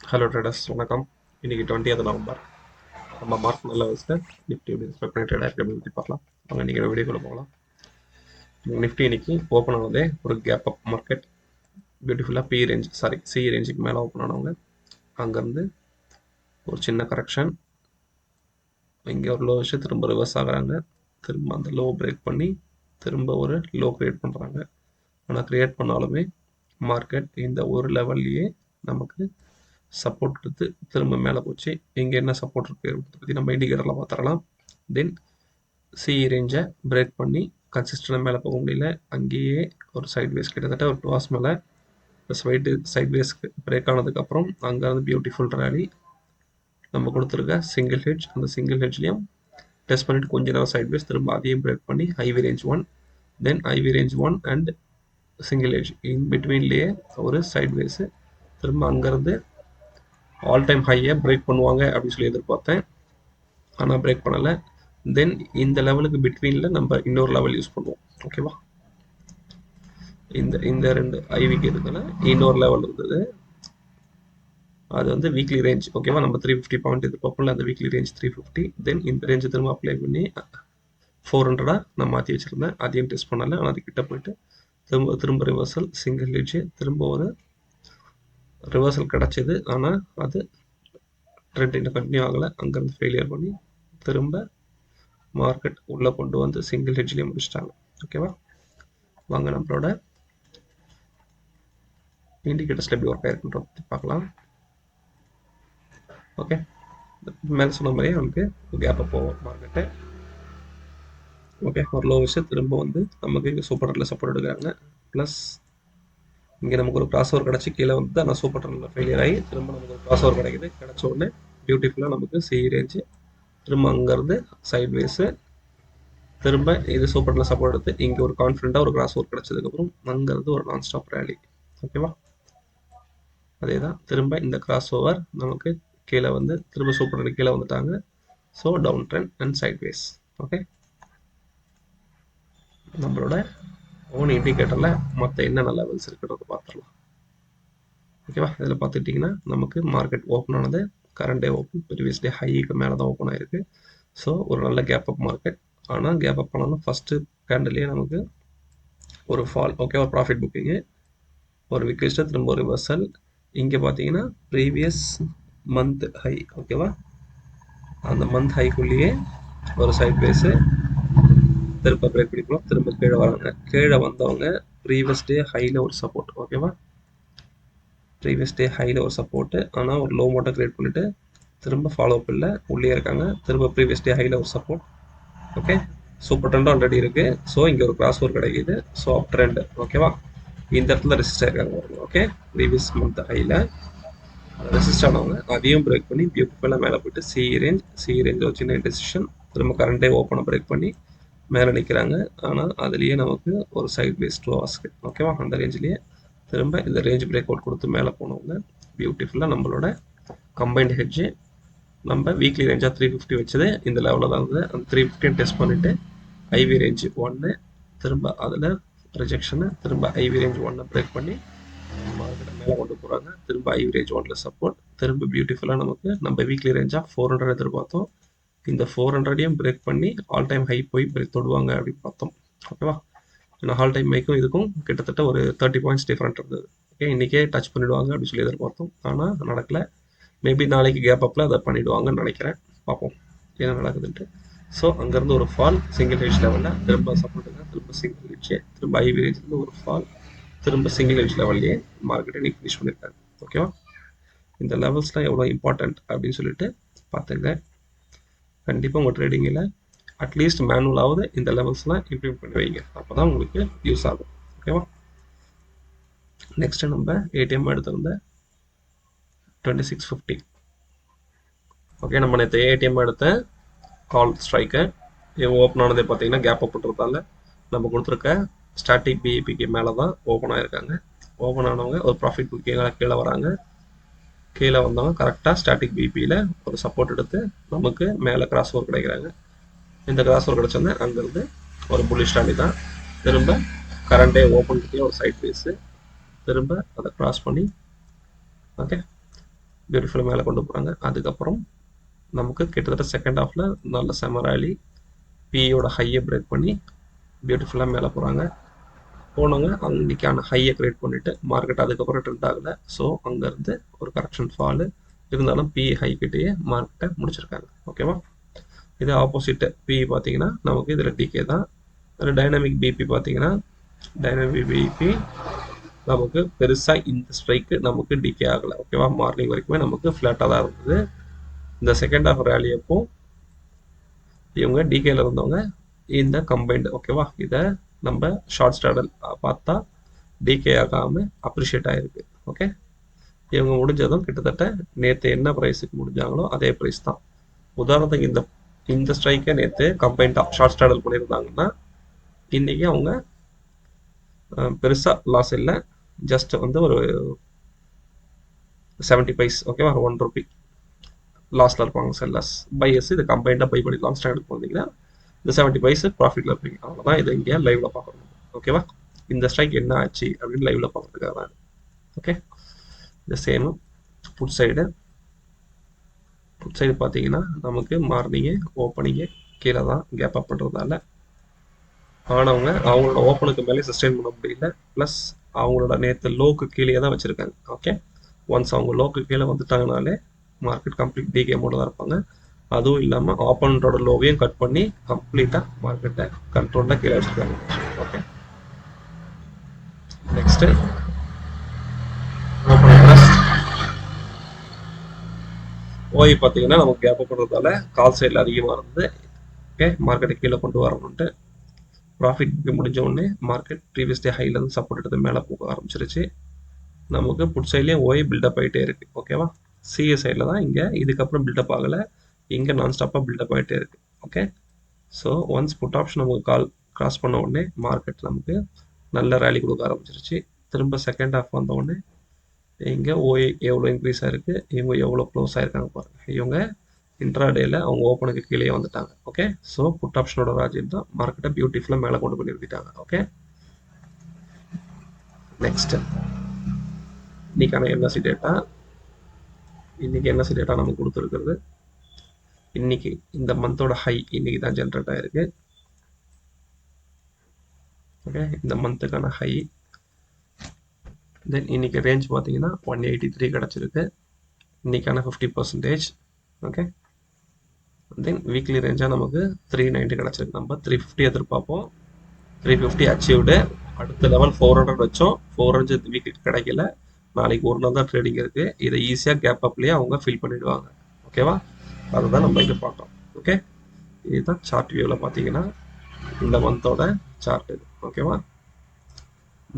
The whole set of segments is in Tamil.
ஹலோ ட்ரேடர்ஸ் வணக்கம். இன்னைக்கு 20th நவம்பர். நம்ம மார்க் லெவல்ஸில் நிஃப்டி எப்படி எக்ஸ்பெக்ட் பண்ணி ட்ரேட் ஆகிருக்கு அப்படின்னு பற்றி பார்க்கலாம். அவங்க இன்றைக்கி வீடியோக்குள்ளே போகலாம். நிஃப்டி இன்னைக்கு ஓப்பன் ஆனதே ஒரு கேப் அப் மார்க்கெட். பியூட்டிஃபுல்லாக சி ரேஞ்சுக்கு மேலே ஓப்பன் ஆனவங்க அங்கேருந்து ஒரு சின்ன கரெக்ஷன், இங்கே ஒரு லோ வச்சு திரும்ப ரிவர்ஸ் ஆகுறாங்க. திரும்ப அந்த லோ பிரேக் பண்ணி திரும்ப ஒரு லோ க்ரியேட் பண்ணுறாங்க. ஆனால் க்ரியேட் பண்ணாலுமே மார்க்கெட் இந்த ஒரு லெவல்லையே நமக்கு சப்போர்ட் கொடுத்து திரும்ப மேலே போச்சு. இங்கே என்ன சப்போர்ட் இருக்குது பற்றி நம்ம இண்டிகேட்டரில் பார்த்துடலாம். தென் சி ரேஞ்சை பிரேக் பண்ணி கன்சிஸ்டண்டாக மேலே போக முடியல. அங்கேயே ஒரு சைட்வேஸ் கிட்டத்தட்ட ஒரு 2 hours மேலே சைட்வேஸ்க்கு பிரேக் ஆனதுக்கப்புறம் அங்கேருந்து பியூட்டிஃபுல் ரேலி நம்ம கொடுத்துருக்க சிங்கிள் ஹெட்ஜ். அந்த சிங்கிள் ஹெட்ஜ்லேயும் டெஸ்ட் பண்ணிவிட்டு கொஞ்ச நேரம் சைட்வேஸ் திரும்ப அதையும் பிரேக் பண்ணி IV range 1, then IV range 1 and single hedge in பிட்வீன்லேயே ஒரு சைட்வேஸு திரும்ப அங்கேருந்து ஆல் டைம் ஹையை பிரேக் பண்ணுவாங்க அப்படின்னு சொல்லி எதிர்பார்த்தேன். ஆனால் பிரேக் பண்ணலை. தென் இந்த லெவலுக்கு பிட்வீனில் நம்ம இன்னொரு லெவல் யூஸ் பண்ணுவோம். ஓகேவா, இந்த ரெண்டு ஐவிக்கு இருக்குன்னா இன்னொரு லெவல் இருந்தது. அது வந்து வீக்லி ரேஞ்ச். ஓகேவா, நம்ம 350 பாயிண்ட் எதிர்பார்ப்போம்ல, அந்த வீக்லி ரேஞ்ச் 350. தென் இந்த ரேஞ்சை திரும்ப அப்ளை பண்ணி 400 நான் மாற்றி வச்சுருந்தேன். அதையும் டெஸ்ட் பண்ணலை. ஆனால் அது கிட்ட போயிட்டு திரும்ப ரிவர்சல் சிங்கிள் ஹெட்ஜ் திரும்ப ஒரு ரிவர்சல் கிடச்சிது. ஆனால் அது ட்ரெண்ட் இன்னும் கண்டினியூ ஆகலை. அங்கேருந்து ஃபெயிலியர் பண்ணி திரும்ப மார்க்கெட் உள்ளே கொண்டு வந்து சிங்கிள் ஹெட்ஜ்லேயே முடிச்சிட்டாங்க. ஓகேவா, வாங்க நம்மளோட இண்டிகேட்டர்ஸில் எப்படி ஒர்க் ஆயிருக்குன்ற பற்றி பார்க்கலாம். ஓகே, மேலே சொன்ன மாதிரியே நமக்கு கேப் அப் போகும் மார்க்கெட்டு. ஓகே, ஒரு லோ விஷயம் திரும்ப வந்து நமக்கு இங்கே சூப்பர் ட்ரெண்டில் சப்போர்ட் எடுக்கிறாங்க. ப்ளஸ் இங்கே நமக்கு ஒரு கிராஸ் ஓவர் கிடச்சி கீழே வந்து ஆனால் சூப்பர் ட்ரெண்டில் ஃபெயிலியர் ஆகி திரும்ப நமக்கு ஒரு கிராஸ் ஓவர் கிடைக்குது. கிடச்ச உடனே பியூட்டிஃபுல்லாக நமக்கு சி ரேஞ்சு திரும்ப அங்கேருந்து சைட்வேஸு திரும்ப இது சூப்பர் ட்ரெண்டில் சப்போர்ட் எடுத்து இங்கே ஒரு கான்ஃபிடண்ட்டாக ஒரு கிராஸ் ஓவர் கிடச்சதுக்கப்புறம் அங்கேருந்து ஒரு நான் ஸ்டாப் ரேலி. ஓகேவா, அதே தான் திரும்ப இந்த கிராஸ் ஓவர் நமக்கு கீழே வந்து திரும்ப சூப்பர் ட்ரெண்ட் கீழே வந்துட்டாங்க. So down trend and sideways. Okay, நம்மளோட ஓன் இண்டிகேட்டரில் மற்ற என்னென்ன லெவல்ஸ் இருக்கிறத பார்த்துடலாம். ஓகேவா, இதில் பார்த்துட்டிங்கன்னா நமக்கு மார்க்கெட் ஓப்பன் ஆனது current day open previous day ஹைக்கு மேலே தான் ஓப்பன் ஆயிருக்கு. ஸோ ஒரு நல்ல கேப் அப் மார்க்கெட். ஆனால் கேப் அப் ஆனாலும் ஃபஸ்ட்டு கேண்டிலே நமக்கு ஒரு ஃபால். ஓகே, ஒரு ப்ராஃபிட் புக்கிங்கு, ஒரு விக்லிஸ்ட்டு திரும்ப ஒரு ரிவர்சல். இங்கே பார்த்தீங்கன்னா ப்ரீவியஸ் மந்த் ஹை. ஓகேவா, அந்த மந்த் ஹைக்குள்ளேயே ஒரு சைட் பேஸு திரும்ப பிரேக் பிடிக்கணும். திரும்ப கீழே வராங்க. கீழே வந்தவங்க ப்ரீவியஸ் டே ஹையில் ஒரு சப்போர்ட். ஓகேவா, ப்ரீவியஸ் டே ஹையில் ஒரு சப்போர்ட்டு. ஆனால் ஒரு லோ மட்டும் கிரியேட் பண்ணிவிட்டு திரும்ப ஃபாலோ அப் இல்லை, உள்ளே இருக்காங்க. திரும்ப ப்ரீவியஸ் டே ஹையில் ஒரு support. Okay, super trend already இருக்குது. ஸோ இங்கே ஒரு கிராஸ் ஓவர் கிடைக்குது. ஸோ அப் ட்ரெண்ட். ஓகேவா, இந்த இடத்துல ரெசிஸ்ட் ஆயிருக்காங்க. ஓகே, ப்ரீவியஸ் மந்த் ஹையில் ரெசிஸ்ட் ஆனவங்க அதையும் பிரேக் பண்ணி பியூட்டிஃபுல்லாக மேலே போயிட்டு சி ரேஞ்ச் ஒரு சின்ன டெசிஷன் திரும்ப கரண்ட் டே ஓப்பனை பிரேக் பண்ணி மேலே நிற்கிறாங்க. ஆனால் அதுலேயே நமக்கு ஒரு சைட் பேஸ் 2 hours. ஓகேவா, அந்த ரேஞ்சிலேயே திரும்ப இந்த ரேஞ்ச் பிரேக் அவுட் கொடுத்து மேலே போனவங்க பியூட்டிஃபுல்லாக நம்மளோட கம்பைன்டு ஹெட்ஜு நம்ம வீக்லி ரேஞ்சாக 350 வச்சது இந்த லெவலில் தான் இருந்தது. அந்த 350 டெஸ்ட் பண்ணிவிட்டு ஐவி ரேஞ்சு 1 திரும்ப அதில் ரிஜெக்ஷனு திரும்ப ஐவி ரேஞ்ச் 1 பிரேக் பண்ணி மார்க்கெட்டை மேலே கொண்டு போகிறாங்க. திரும்ப ஐவி ரேஞ்ச் 1ல சப்போர்ட். திரும்ப பியூட்டிஃபுல்லாக நமக்கு நம்ம வீக்லி ரேஞ்சாக 400 எதிர்பார்த்தோம். இந்த 400யும் பிரேக் பண்ணி ஆல் டைம் ஹை போய் பிரேக் தொடுவாங்க அப்படின்னு பார்த்தோம். ஓகேவா, ஏன்னா ஆல் டைம் ஹைக்கும் இதுக்கும் கிட்டத்தட்ட ஒரு 30 பாயிண்ட்ஸ் டிஃப்ரெண்ட் இருந்தது. ஓகே, இன்றைக்கே டச் பண்ணிவிடுவாங்க அப்படின்னு சொல்லி எதிர்பார்த்தோம். ஆனால் நடக்கலை. மேபி நாளைக்கு கேப் அப்பில் அதை பண்ணிவிடுவாங்கன்னு நினைக்கிறேன். பார்ப்போம் என்ன நடக்குதுன்ட்டு. ஸோ அங்கேருந்து ஒரு ஃபால் சிங்கிள் ஹெட்ஜ் லெவலில் திரும்ப சப்போர்ட்டுங்க. திரும்ப சிங்கிள் ஹெட்ஜ் திரும்ப ஐவி ரேஞ்சிலேருந்து ஒரு ஃபால் திரும்ப சிங்கிள் ஹெட்ஜ் லெவல்லையே மார்க்கெட்டை இன்னைக்கு ஃபினிஷ் பண்ணியிருக்காங்க. ஓகேவா, இந்த லெவல்ஸ்லாம் எவ்வளோ இம்பார்ட்டண்ட் அப்படின்னு சொல்லிட்டு பார்த்துங்க. கண்டிப்பாக உங்கள் ட்ரேடிங்கில் அட்லீஸ்ட் மேனுவலாவது இந்த லெவல்ஸ்லாம் இம்ப்ளிமெண்ட் பண்ணி வைங்க. அப்போ தான் உங்களுக்கு யூஸ் ஆகும். ஓகேவா, நெக்ஸ்ட்டு நம்ம ஏடிஎம் எடுத்திருந்த 2650. ஓகே, நம்ம நேற்று ஏடிஎம் எடுத்த கால் ஸ்ட்ரைக்கை ஓப்பன் ஆனதே பார்த்தீங்கன்னா கேப் அப் பண்ணுறதால நம்ம கொடுத்துருக்க ஸ்டாட்டிக் பிஇபிக்கு மேலே தான் ஓப்பன் ஆகிருக்காங்க. ஓப்பன் ஆனவங்க ஒரு ப்ராஃபிட் புக்கிங்காக கீழே வராங்க. கீழே வந்தவங்க கரெக்டாக ஸ்டாட்டிக் பிபியில் ஒரு சப்போர்ட் எடுத்து நமக்கு மேலே கிராஸ் ஓவர் கிடைக்கிறாங்க. இந்த கிராஸ் ஓவர் கிடச்சோன்னா அங்கேருந்து ஒரு புல்லிஷ் ரேலி தான். திரும்ப கரண்டே ஓப்பன் பண்ணி ஒரு சைட் பேஸு திரும்ப அதை கிராஸ் பண்ணி ஓகே பியூட்டிஃபுல்லாக மேலே கொண்டு போகிறாங்க. அதுக்கப்புறம் நமக்கு கிட்டத்தட்ட செகண்ட் ஹாஃபில் நல்ல செம ரேலி, பியோட ஹையை பிரேக் பண்ணி பியூட்டிஃபுல்லாக மேலே போகிறாங்க. போனவங்க அன்றைக்கான ஹையை கிரியேட் பண்ணிவிட்டு மார்க்கெட் அதுக்கப்புறம் ட்ரெண்ட் ஆகலை. ஸோ அங்கேருந்து ஒரு கரெக்ஷன் ஃபாலு இருந்தாலும் பி ஹை கிட்டேயே மார்க்கெட்டை முடிச்சிருக்காங்க. ஓகேவா? இது ஆப்போசிட்டு பி பார்த்தீங்கன்னா நமக்கு இதில் டிகே தான். அதில் டைனமிக் பிபி பார்த்தீங்கன்னா டைனமிக் பிபி நமக்கு பெருசாக இந்த ஸ்ட்ரைக்கு நமக்கு டிகே ஆகலை. ஓகேவா? மார்னிங் வரைக்குமே நமக்கு ஃப்ளாட்டாக தான் இருந்தது. இந்த செகண்ட் ஹாஃப் ரேலி அப்போ இவங்க டிகேல இருந்தவங்க இந்த கம்பைன்டு. ஓகேவா? இதை நம்ம ஷார்ட் ஸ்டாடல் பார்த்தா டிகே ஆகாமல் அப்ரிஷியேட் ஆகிருக்கு. ஓகே, இவங்க முடிஞ்சதும் கிட்டத்தட்ட நேற்று என்ன ப்ரைஸுக்கு முடிஞ்சாங்களோ அதே ப்ரைஸ் தான். உதாரணத்துக்கு இந்த ஸ்ட்ரைக்கை நேற்று கம்பைன்டாக ஷார்ட் ஸ்டாடல் பண்ணியிருந்தாங்கன்னா இன்றைக்கி அவங்க பெருசாக லாஸ் இல்லை, ஜஸ்ட் வந்து ஒரு 70 பைஸ். ஓகேவா? 1 ரூபி லாஸில் இருப்பாங்க செல்லர்ஸ். பையர்ஸ் இது கம்பைண்டாக பை பண்ணி லாங் ஸ்டாண்டர்ட் போனீங்கன்னா இந்த 70 பைஸ் ப்ராஃபிட்டில் இருப்பீங்க. அவ்வளோதான். இதை இங்கே லைவில் பார்க்கணும். ஓகேவா? இந்த ஸ்ட்ரைக் என்ன ஆச்சு அப்படின்னு லைவில் பார்க்குறதுக்காக தான். ஓகே, இந்த சேம் புட் சைடு பார்த்தீங்கன்னா நமக்கு மார்னிங்கே ஓப்பனிங்கே கீழே தான் கேப் அப் பண்ணுறதால ஆனவங்க அவங்களோட ஓப்பனுக்கு மேலே சஸ்டெயின் பண்ண முடியல. ப்ளஸ் அவங்களோட நேற்று லோக்கு கீழே தான் வச்சுருக்காங்க. ஓகே, ஒன்ஸ் அவங்க லோக்கு கீழே வந்துட்டாங்கனாலே மார்க்கெட் கம்ப்ளீட் டிகே மோட தான் இருப்பாங்க. அதுவும் இல்லாமல் ஆப்பனண்டோட லோவையும் கட் பண்ணி கம்ப்ளீட்டாக மார்க்கெட்டை கண்ட்ரோலில் கீழே வச்சுருக்காங்க. ஓகே, நெக்ஸ்ட்டு ஓப்பன் இன்ட்ரெஸ்ட் ஓய் பார்த்தீங்கன்னா நமக்கு கேப் பண்ணுறதால கால் சைடில் அதிகமாக இருந்தது. ஓகே, மார்க்கெட்டை கீழே கொண்டு வரணுன்ட்டு ப்ராஃபிட் முடிஞ்ச உடனே மார்க்கெட் ப்ரீவியஸ் டே ஹைலேருந்து சப்போர்ட் எடுத்து மேலே போக ஆரம்பிச்சிருச்சு. நமக்கு புட் சைட்லேயும் ஓய் பில்டப் ஆகிட்டே இருக்குது. ஓகேவா? சிஎஸ் சைடில் தான் இங்கே இதுக்கப்புறம் பில்டப் ஆகலை, இங்கே நான் ஸ்டாப்பாக பில்டப் ஆகிட்டே இருக்குது. Okay, so once put option நமக்கு கால் கிராஸ் பண்ண உடனே மார்க்கெட் நமக்கு நல்ல ரேலி கொடுக்க ஆரம்பிச்சிருச்சு. திரும்ப செகண்ட் ஹாஃப் வந்த உடனே இங்கே ஓய் எவ்வளோ இன்க்ரீஸ் ஆகிருக்கு, இவங்க எவ்வளோ க்ளோஸ் ஆகிருக்காங்க பாருங்கள். இவங்க இன்ட்ராடேயில் அவங்க ஓப்பனுக்கு கீழே வந்துட்டாங்க. ஓகே, ஸோ புட் ஆப்ஷனோட ராஜ்யம் தான் மார்க்கெட்டை பியூட்டிஃபுல்லாக மேலே கொண்டு போய் நிறுத்திட்டாங்க. ஓகே, நெக்ஸ்ட் இன்னைக்கான என்எஸ்சி டேட்டா. இன்னைக்கு என்எஸ்சி டேட்டா நமக்கு கொடுத்துருக்குறது இன்னைக்கு இந்த மந்தோட ஹை இன்னைக்கு தான் ஜென்ரேட் ஆயிருக்கு. ஓகே, இந்த மந்த்துக்கான ஹை. தென் இன்னைக்கு ரேஞ்ச் பார்த்தீங்கன்னா 183 கிடச்சிருக்கு, இன்னைக்கான 50%. ஓகே, தென் வீக்லி ரேஞ்சாக நமக்கு 390 கிடச்சிருக்கு. நம்ம 350 எதிர்பார்ப்போம், 350 அச்சீவ்டு. அடுத்த லெவல் 400 வச்சோம், 400 வீக்கு கிடைக்கல. நாளைக்கு ஒரு நாள் தான் ட்ரேடிங் இருக்குது, இதை ஈஸியாக கேப் அப்லேயே அவங்க ஃபில் பண்ணிவிடுவாங்க. ஓகேவா? அதுதான் நம்ம இங்கே பார்க்குறோம். ஓகே, இதுதான் சார்ட் வியூவில் பார்த்தீங்கன்னா இந்த மந்தோட சார்ட் இது. ஓகேவா?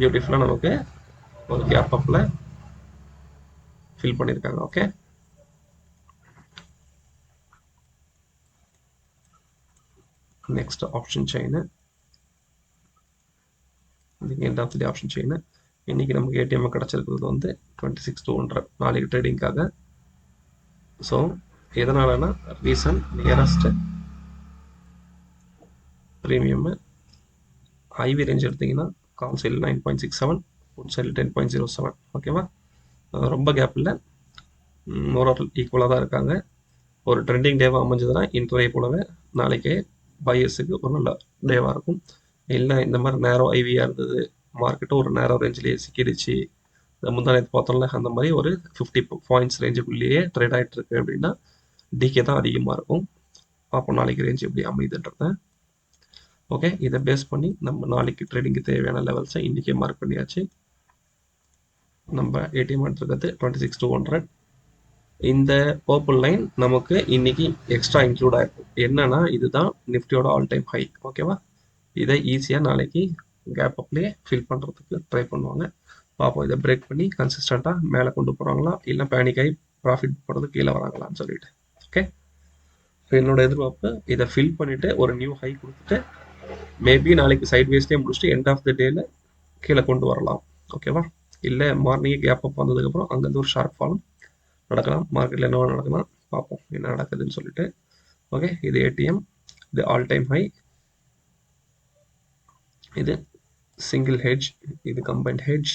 பியூட்டிஃபுல்லாக நமக்கு ஒரு கேப் அப்பில் ஃபில் பண்ணியிருக்காங்க. Okay, next option chain. End of the option chain. இன்னைக்கு நமக்கு ஏடிஎம் கிடச்சிருக்கிறது வந்து 26,200 நாளைக்கு ட்ரேடிங்காக. ஸோ எதனாலனா reason nearest premium IV range எடுத்திங்கன்னா கால் சைடில் 9.67, புட் சைடில் 10.07. ஓகேவா? ரொம்ப கேப் இல்லை, மோரல் ஈக்குவலாக தான் இருக்காங்க. ஒரு ட்ரெண்டிங் டேவாக அமைஞ்சதுன்னா இன்ட்ரே போலவே நாளைக்கே பையர்ஸுக்கு ஒரு நல்ல டேவாக இருக்கும். இல்லை இந்த மாதிரி நேரோ ஐவியாக இருந்தது, மார்க்கெட்டும் ஒரு நேரோ ரேஞ்சிலேயே சிக்கிடுச்சு, இந்த முந்தானத்து பார்த்தோம்ல அந்த மாதிரி ஒரு 50 பாயிண்ட்ஸ் ரேஞ்சுக்குள்ளேயே ட்ரேட் ஆகிட்டு இருக்கு அப்படின்னா டிகே தான் அதிகமாக இருக்கும். அப்போ நாளைக்கு ரேஞ்ச் எப்படி அமைதுன்றத. ஓகே, இதை பேஸ் பண்ணி நம்ம நாளைக்கு ட்ரேடிங்கு தேவையான லெவல்ஸை இன்றைக்கே மார்க் பண்ணியாச்சு. நம்ம ஏடிஎம் எடுத்துருக்கிறது 26,200. இந்த பர்பிள் லைன் நமக்கு இன்னைக்கு எக்ஸ்ட்ரா இன்க்ளூட் ஆகிருக்கும். என்னன்னா இதுதான் நிஃப்டியோட ஆல் டைம் ஹை. ஓகேவா? இதை ஈஸியாக நாளைக்கு கேப் அப்லேயே ஃபில் பண்ணுறதுக்கு ட்ரை பண்ணுவாங்க. பார்ப்போம், இதை பிரேக் பண்ணி கன்சிஸ்டண்ட்டாக மேலே கொண்டு போகிறாங்களா, இல்லை பேனிக் ஆகி ப்ராஃபிட் போடுறது கீழே வராங்களான்னு சொல்லிட்டு. ஓகே, என்னோட எதிர்பார்ப்பு இதை ஃபில் பண்ணிவிட்டு ஒரு நியூ ஹை கொடுத்துட்டு மேபி நாளைக்கு சைட் வேஸ்லேயே முடிச்சுட்டு எண்ட் ஆஃப் த டேல கீழே கொண்டு வரலாம். ஓகேவா? இல்லை மார்னிங்கே கேப் அப் வந்ததுக்கப்புறம் அங்கேருந்து ஒரு ஷார்ப் ஃபாலும் நடக்கலாம். மார்க்கெட்டில் என்ன நடக்கலாம் பார்ப்போம், என்ன நடக்குதுன்னு சொல்லிட்டு. ஓகே, இது ஏடிஎம், இது ஆல் டைம் ஹை, இது சிங்கிள் ஹெட்ஜ், இது கம்பைன்ட் ஹெட்ஜ்,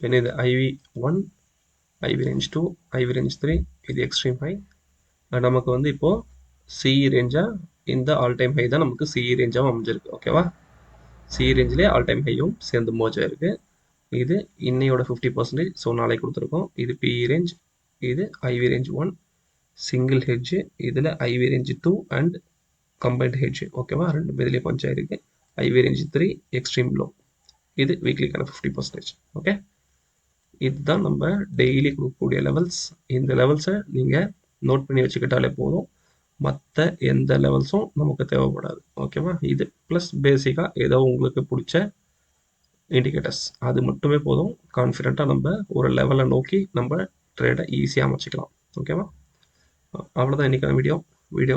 தென் இது IV1, IV range 2, IV range 3, இது எக்ஸ்ட்ரீம் ஹை. நமக்கு வந்து இப்போது சிஇ ரேஞ்சாக இந்த ஆல் டைம் ஹை தான் நமக்கு சிஇ ரேஞ்சாகவும் அமைஞ்சிருக்கு. ஓகேவா? சிஇ ரேஞ்சிலே ஆல் டைம் ஹையும் சேர்ந்து மோஜ் ஆயிருக்கு. இது இன்னையோட 50%, ஸோ நாளைக்கு கொடுத்துருக்கோம். இது பிஇ ரேஞ்ச், இது ஐவி ரேஞ்ச் 1 சிங்கிள் ஹெட்ஜு, இதில் IV range 2 and combined hedge. ஓகேவா? ரெண்டு பேர்லேயே பஞ்ச் ஆயிருக்கு. IV range 3 extreme low. இது வீக்லிக்கான 50%. ஓகே, இதுதான் நம்ம டெய்லி கொடுக்கக்கூடிய லெவல்ஸ். இந்த லெவல்ஸை நீங்கள் நோட் பண்ணி வச்சுக்கிட்டாலே போதும். மற்ற எந்த லெவல்ஸும் நமக்கு தேவைப்படாது. ஓகேவா? இது ப்ளஸ் பேசிக்காக ஏதோ உங்களுக்கு பிடிச்ச இண்டிகேட்டர்ஸ் அது மட்டுமே போதும். கான்ஃபிடென்ட்டாக நம்ம ஒரு லெவலை நோக்கி நம்ம ட்ரேடை ஈஸியாக அமைச்சிக்கலாம். ஓகேவா? அவ்வளோதான் இன்றைக்கான வீடியோ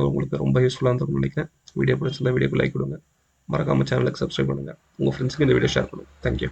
உங்களுக்கு ரொம்ப யூஸ்ஃபுல்லாக இருந்திருக்கும்னு நினைக்கிறேன். வீடியோ பிடிச்சிருந்தா வீடியோக்கு லைக் கொடுங்க. மறக்காமல் சேனலுக்கு சப்ஸ்கிரைப் பண்ணுங்கள். உங்கள் ஃப்ரெண்ட்ஸுக்கு இந்த வீடியோ ஷேர் பண்ணுங்கள். தேங்க்யூ.